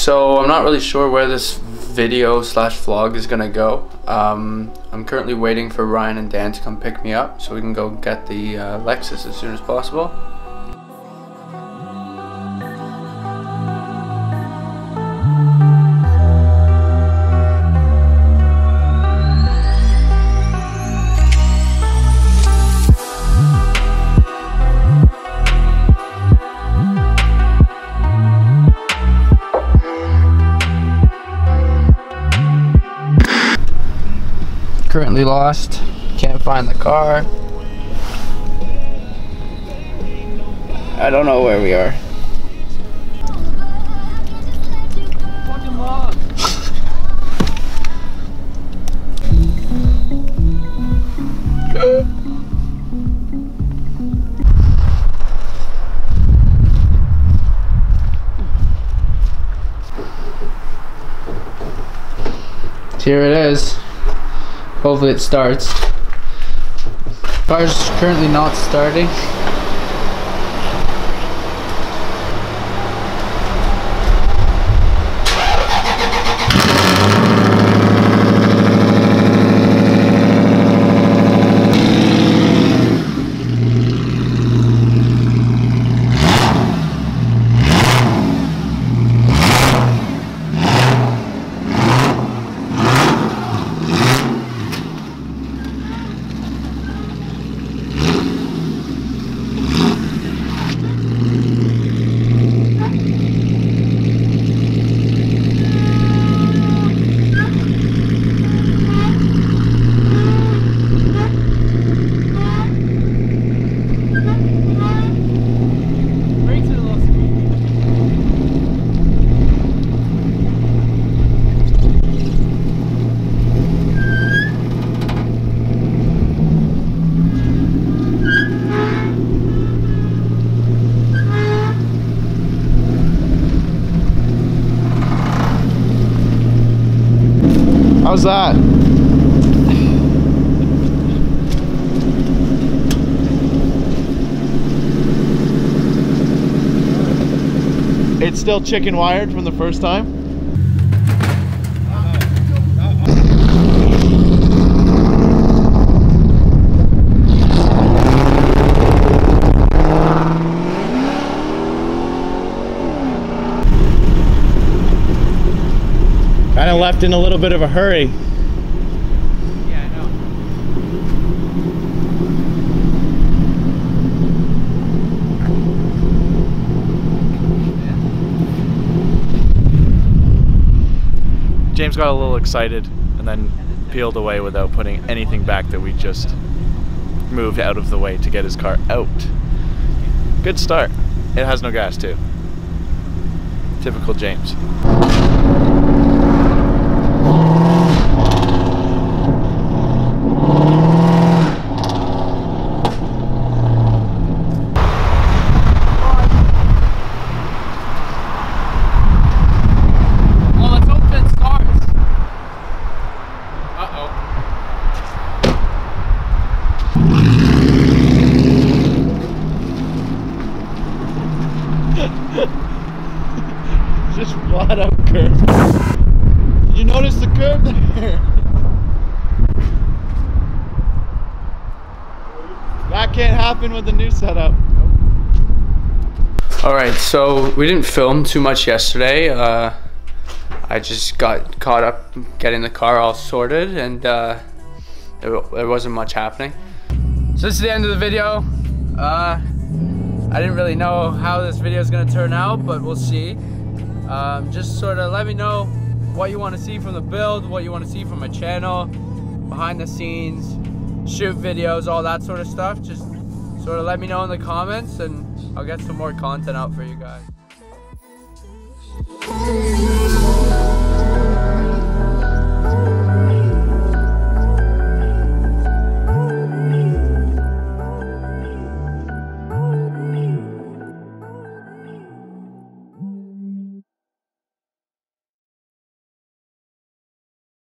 So I'm not really sure where this video slash vlog is gonna go. I'm currently waiting for Ryan and Dan to come pick me up so we can go get the Lexus as soon as possible. Currently lost, can't find the car. I don't know where we are. Fucking lost. Here it is. Hopefully it starts. Car's currently not starting. How's that? It's still chicken wired from the first time? Kind of left in a little bit of a hurry. Yeah, I know. James got a little excited and then peeled away without putting anything back that we just moved out of the way to get his car out. Good start. It has no gas too. Typical James. Just flat out curve. Did you notice the curve there? That can't happen with the new setup. Alright, so we didn't film too much yesterday. I just got caught up getting the car all sorted and there wasn't much happening. So this is the end of the video. I didn't really know how this video is going to turn out, but we'll see. Just sort of let me know what you want to see from the build, what you want to see from my channel, behind the scenes, shoot videos, all that sort of stuff. Just sort of let me know in the comments and I'll get some more content out for you guys.